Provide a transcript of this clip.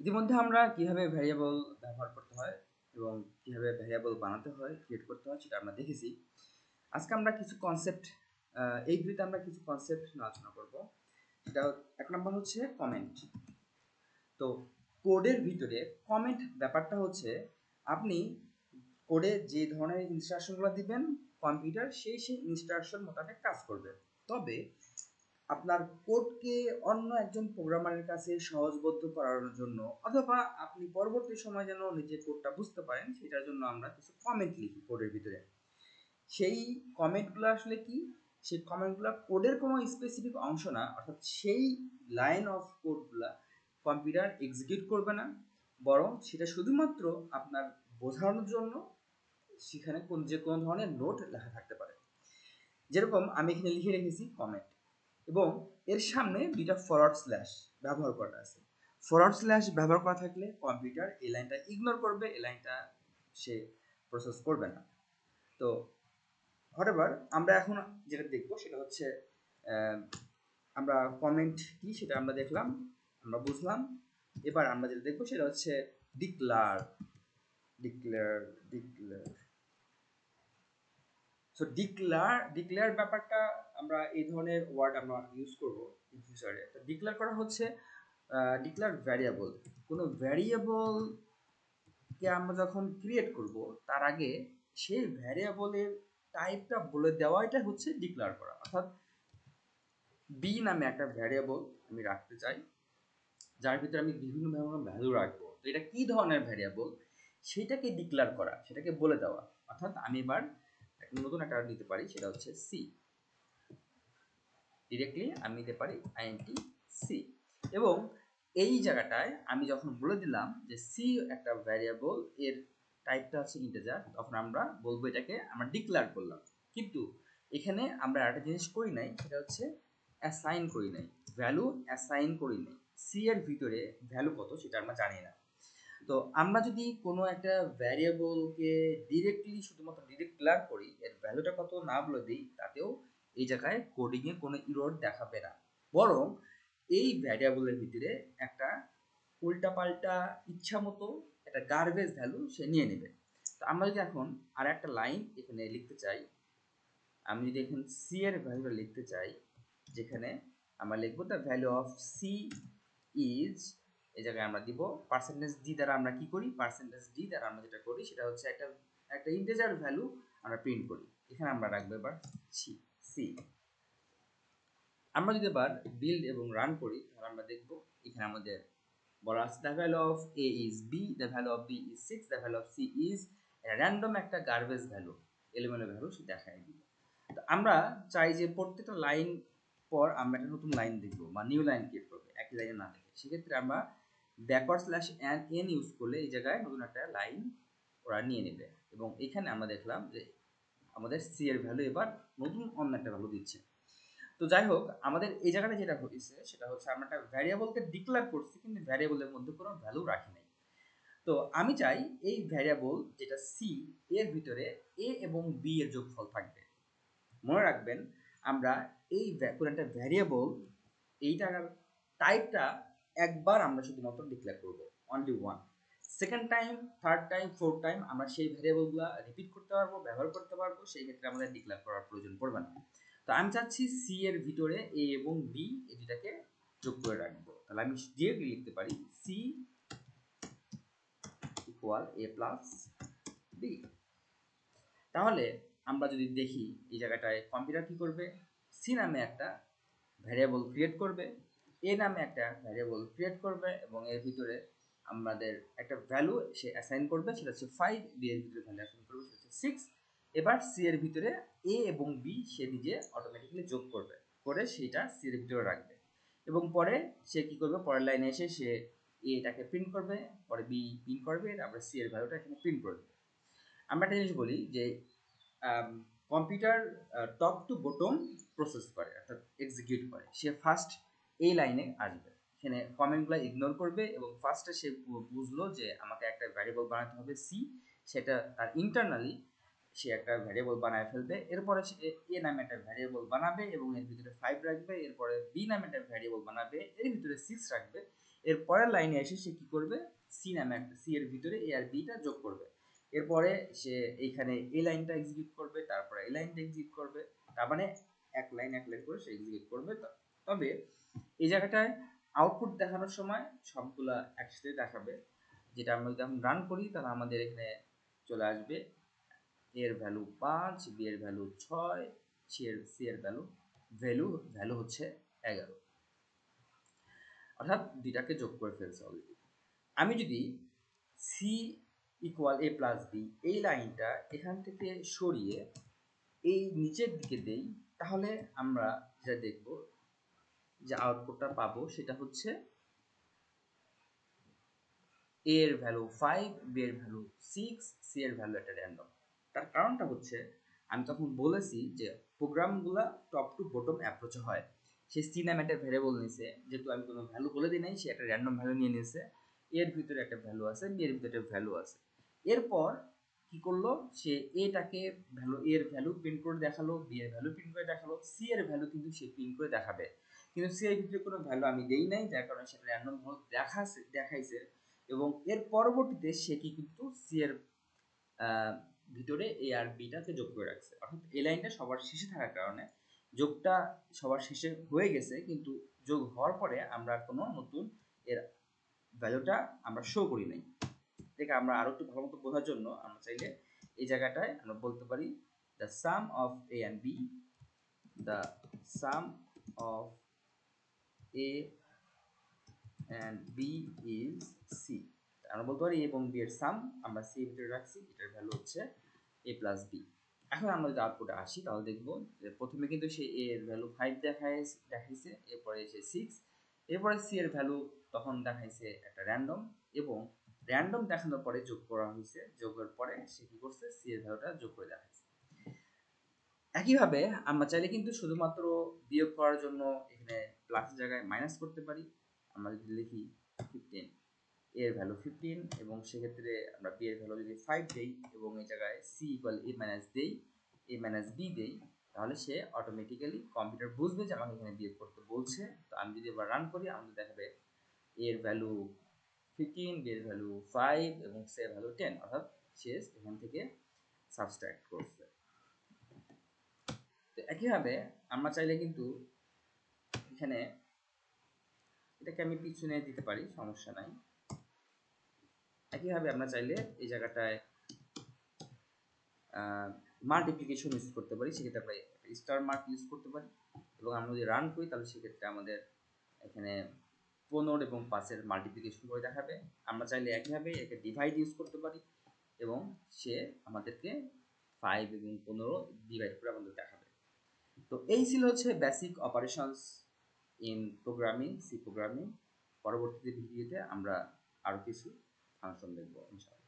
ইতিমধ্যে আমরা কিভাবে ভ্যারিয়েবল ব্যবহার করতে হয় এবং কিভাবে ভ্যারিয়েবল বানাতে হয়, ক্রিয়েট করতে হয় সেটা আমরা দেখেছি। আজকে আমরা কিছু কনসেপ্ট এই ভিডিওতে আমরা কিছু কনসেপ্ট নিয়ে আলোচনা করব। সেটা এক নম্বর হচ্ছে কমেন্ট। তো কোডের ভিতরে কমেন্ট ব্যাপারটা হচ্ছে আপনি কোডে যে ধরনের ইনস্ট্রাকশনগুলো দিবেন কম্পিউটার সেই ইনস্ট্রাকশন মোতাবেক কাজ করবে। তবে আপনার কোডকে অন্য একজন প্রোগ্রামারের কাছে সহজবোধ্য করানোর জন্য অথবা আপনি পরবর্তী সময় যেন নিজে কোডটা বুঝতে পারেন সেটার জন্য আমরা কিছু কমেন্ট লিখি কোডের ভিতরে। সেই কমেন্টগুলো আসলে কি? সেই কমেন্টগুলো কোডের কোনো স্পেসিফিক অংশ না, অর্থাৎ সেই লাইন অফ কোডগুলা কম্পিউটার এক্সিকিউট করবে না, বরং সেটা শুধুমাত্র আপনার বোঝানোর জন্য সেখানে যে কোনো ধরনের নোট লেখা থাকতে পারে। যেরকম আমি এখানে লিখে রেখেছি কমেন্ট এবং এর সামনে দুইটা ফরওয়ার্ড স্ল্যাশ ব্যবহার করা আছে। ফরওয়ার্ড স্ল্যাশ ব্যবহার করা থাকলে কম্পিউটার এই লাইনটা ইগনোর করবে, এই লাইনটা সে প্রসেস করবে না। তো হোয়াটএভার, আমরা এখন যেটা দেখবো সেটা হচ্ছে আমরা কমেন্ট কি সেটা আমরা দেখলাম, আমরা বুঝলাম। এবার আমরা যেটা দেখবো সেটা হচ্ছে declare declare declare so declare ব্যাপারটা আমরা এই ধরনের ওয়ার্ড আমরা ইউজ করব ইন ফিউচারে। তো ডিক্লেয়ার করা হচ্ছে ডিক্লেয়ার ভ্যারিয়েবল। কোনো ভ্যারিয়েবলকে আমরা যখন ক্রিয়েট করব তার আগে সেই ভ্যারিয়েবলের টাইপটা বলে দেওয়াটা হচ্ছে ডিক্লেয়ার করা। অর্থাৎ বি নামে একটা ভ্যারিয়েবল আমি রাখতে চাই যার ভিতরে আমি বিভিন্ন ধরনের ভ্যালু রাখবো। তো এটা কি ধরনের ভ্যারিয়েবল সেটাকে ডিক্লেয়ার করা, সেটাকে বলে দেওয়া। অর্থাৎ আমি এবার নতুন একটা নিতে পারি, সেটা হচ্ছে সি। ডিরেক্টলি আমি নিতে পারি int সি এবং এই জায়গাটায় আমি যখন বলে দিলাম যে সি একটা ভ্যারিয়েবল, এর টাইপটা হচ্ছে ইন্টিজার, তখন আমরা বলবো এটাকে আমরা ডিক্লেয়ার করলাম। কিন্তু এখানে আমরা একটা জিনিস করি নাই, সেটা হচ্ছে অ্যাসাইন করি নাই, ভ্যালু অ্যাসাইন করি নাই। সি এর ভিতরে ভ্যালু কত সেটা আমরা জানি না। তো আমরা যদি কোনো একটা ভ্যারিয়েবলকে ডিরেক্টলি শুধুমাত্র ডিক্লেয়ার করি, এর ভ্যালুটা কত না বলে দিই, তাতেও এই জায়গায় কোডিংয়ে কোনো ইরর দেখাবে না, বরং এই ভ্যারিয়েবলের ভিতরে একটা উল্টাপাল্টা ইচ্ছা মতো একটা গার্বেজ ভ্যালু সে নিয়ে নেবে। তো আমরা যদি এখন আর একটা লাইন এখানে লিখতে চাই, আমি যদি এখন সি এর ভ্যালুটা লিখতে চাই, যেখানে আমরা লিখবো the value of c is, এই জায়গায় আমরা দিব পার্সেন্টেজ ডি দ্বারা আমরা কি করি, পার্সেন্টেজ ডি দ্বারা আমরা যেটা করি সেটা হচ্ছে একটা একটা ইন্টিজার ভ্যালু আমরা প্রিন্ট করি। এখানে আমরা রাখবো এবার সি সি। আমরা যদি এবার বিল্ড এবং রান করি তাহলে আমরা দেখবো এখানে আমাদের বলা আছে the value of a is b, the value of b is 6, the value of c is random একটা গার্বেজ ভ্যালু, এলিমেন্ট ভ্যালু সে দেখায় দিবে। তো আমরা চাই যে প্রত্যেকটা লাইন পর আমরা একটা নতুন লাইন দেখবো বা নিউ লাইন ক্রিয়েট করবো একই লাইনে না দেখে, সেক্ষেত্রে আমরা ব্যাকওয়ার্ড স্ল্যাশ এন ইউজ করলে এই জায়গায় নতুন একটা লাইন ওরা নিয়ে নেবে এবং এখানে আমরা দেখলাম যে আমাদের সি এর ভ্যালু এবার নতুন অন্য একটা ভ্যালু দিচ্ছে। তো যাই হোক, আমাদের এই জায়গাটা যেটা হয়েছে সেটা হচ্ছে আমরা একটা ভ্যারিয়েবলকে ডিক্লেয়ার করছি কিন্তু ভ্যারিয়েবলের মধ্যে কোনো ভ্যালু রাখি নাই। তো আমি চাই এই ভ্যারিয়েবল যেটা সি, এর ভিতরে এ এবং বি এর যোগফল থাকবে। মনে রাখবেন, আমরা এই কোনো একটা ভ্যারিয়েবল এইটার টাইপটা একবার আমরা শুধুমাত্র ডিক্লেয়ার করবো, only one. Second time, third time, fourth time আমরা সেই ভ্যারিয়েবলগুলো রিপিট করতে পারবো, ব্যবহার করতে পারবো, সেই ক্ষেত্রে আমাদের ডিক্লেয়ার করার প্রয়োজন পড়বে না। তো আমি চাচ্ছি সি এর ভিতরে এ এবং বি এই দুটাকে যোগ করে রাখবো। তাহলে আমি ডিরেক্টলি লিখতে পারি সি ইকুয়াল এ প্লাস বি। তাহলে আমরা যদি দেখি এই জায়গাটায় কম্পিউটার কি করবে, সি নামে একটা ভ্যারিয়েবল ক্রিয়েট করবে, এ নামে একটা ভ্যারিয়েবল ক্রিয়েট করবে এবং এর ভিতরে আমাদের একটা ভ্যালু সে অ্যাসাইন করবে, সেটা হচ্ছে 5, বি এর ভিতরে ভ্যালু অ্যাসাইন করবে সেটা হচ্ছে 6। এবার সি এর ভিতরে এ এবং বি সে নিজে অটোমেটিক্যালি যোগ করবে, করে সেটা সি এর ভিতরে রাখবে এবং পরে সে কি করবে, পরের লাইনে এসে সে এটাকে প্রিন্ট করবে, পরে বি প্রিন্ট করবে, তারপরে সি এর ভ্যালুটা এখানে প্রিন্ট করে দেবে। আমরা একটা জিনিস বলি যে computer top to bottom process করে, অর্থাৎ এক্সিকিউট করে। সে ফার্স্ট এই লাইনে আসবে, এখানে কমেন্টগুলো ইগনোর করবে এবং ফার্স্টে সে বুঝলো যে আমাকে একটা ভ্যারিয়েবল বানাতে হবে সি, সেটা তার ইন্টারনালি সে একটা ভ্যারিয়েবল বানায় ফেলবে। এরপরে সে এ নামে একটা ভ্যারিয়েবল বানাবে এবং এর ভিতরে 5 রাখবে, এরপরে বি নামে একটা ভ্যারিয়েবল বানাবে, এর ভিতরে 6 রাখবে এর পরের লাইনে এসে সে কি করবে, সি নামে একটা, সি এর ভিতরে এ আর বিটা যোগ করবে। এরপরে সে এইখানে এই লাইনটা এক্সিকিউট করবে, তারপরে এই লাইনটা এক্সিকিউট করবে, তার মানে এক লাইন করে সে এক্সিকিউট করবে। তবে এই জায়গাটায় আউটপুট দেখানোর সময় সবগুলা একসাথে দেখাবে। যেটা আমরা যদি রান করি তাহলে আমাদের এখানে চলে আসবে এর ভ্যালু 5, বি এর ভ্যালু 6, সি এর ভ্যালু হচ্ছে 11, অর্থাৎ দুইটাকে যোগ করে ফেলছে অলরেডি। আমি যদি সি ইকুয়াল এ প্লাস বি এই লাইনটা এখান থেকে সরিয়ে এই নিচের দিকে দেই, তাহলে আমরা যেটা দেখব যে আউটপুটটা পাবো সেটা হচ্ছে এ এর ভ্যালু 5, বি এর ভ্যালু 6, সি এর ভ্যালু একটা র্যান্ডম। তার কারণটা হচ্ছে আমি তখন বলেছি যে প্রোগ্রামগুলা টপ টু বটম অ্যাপ্রোচে হয়। সে সি নামে একটা ভ্যারিয়েবল নিছে, যেহেতু আমি কোনো ভ্যালু বলে দিই নাই, সে একটা র্যান্ডম ভ্যালু নিয়ে নিয়েছে। এর ভিতরে একটা ভ্যালু আছে, বি এর ভিতরে একটা ভ্যালু আছে। এরপর কি করলো, সে এটাকে ভ্যালু, এর ভ্যালু প্রিন্ট করে দেখালো, বি এর ভ্যালু প্রিন্ট করে দেখালো, সি এর ভ্যালু কিন্তু সে প্রিন্ট করে দেখাবে। কিন্তু সি এর ভিতরে কোনো ভ্যালু আমি দেই নাই, যার কারণে সেটা র্যান্ডম দেখাইছে। এবং এর পরবর্তীতে সে কি কিন্তু সি এর ভিতরে এ আর বিটাকে যোগ করে রাখছে, অর্থাৎ এই লাইনটা সবার শেষে থাকার কারণে যোগটা সবার শেষে হয়ে গেছে, কিন্তু যোগ হওয়ার পরে আমরা কোনো নতুন এর ভ্যালুটা আমরা শো করি নাই। এটাকে আমরা আরো একটু ভালো মতো বোঝার জন্য আমরা চাইলে এই জায়গাটায় আমরা বলতে পারি the sum of a and b, the sum of a and b is c. আমরা বলতে পারি এবং বি এর সাম আমরা সি এর ভিতরে রাখছি, এটার ভ্যালু হচ্ছে এ প্লাস বি। এখন আমরা যদি আউটপুটে আসি তাহলে দেখবো যে প্রথমে কিন্তু সে এ এর ভ্যালু 5 দেখাইছে, এরপরে সে 6, এরপরে সি এর ভ্যালু তখন দেখাইছে একটা র্যান্ডম, এবং র্যান্ডম দেখানোর পরে যোগ করা হয়েছে, যোগের পরে সে কি করছে, সি এর ভ্যালুটা যোগ করে দেখাইছে। একইভাবে আমরা চাইলে কিন্তু শুধুমাত্র বিয়োগ করার জন্য এখানে প্লাসের জায়গায় মাইনাস করতে পারি। আমরা যদি লিখি 15, এর ভ্যালু 15, এবং সেক্ষেত্রে আমরা বি এর ভ্যালু যদি 5 দেই এবং এই জায়গায় সি ইকুয়াল এ মাইনাস দেই, এ মাইনাস বি দেই, তাহলে সে অটোমেটিক্যালি কম্পিউটার বুঝবে যে আমাকে এখানে বিয়োগ করতে বলছে। তো আমি যদি এবার রান করি আমাদের দেখাবে এর ভ্যালু 15, বি এর ভ্যালু 5 এবং সি এর ভ্যালু 10, অর্থাৎ সে এখান থেকে সাবস্ট্রাক্ট করছে। তো একইভাবে আমরা চাইলে কিন্তু এখানে এটাকে আমি পিছনে দিতে পারি, সমস্যা নাই। একইভাবে আমরা চাইলে এই জায়গাটায় মাল্টিপ্লিকেশন ইউজ করতে পারি, সেক্ষেত্রে আমরা স্টার মার্ক ইউজ করতে পারি, এবং আমরা যদি রান করি তাহলে সেক্ষেত্রে আমাদের এখানে 15 এবং 5-এর মাল্টিপ্লিকেশন করে দেখাবে। আমরা চাইলে একইভাবে একে ডিভাইড ইউজ করতে পারি এবং সে আমাদেরকে 5 এবং 15 ডিভাইড করে আমাদের দেখাবে। তো এই ছিল হচ্ছে basic operations in programming, C programming. পরবর্তী ভিডিওতে আমরা আরও কিছু ফাংশন দেখব ইনশাআল্লাহ।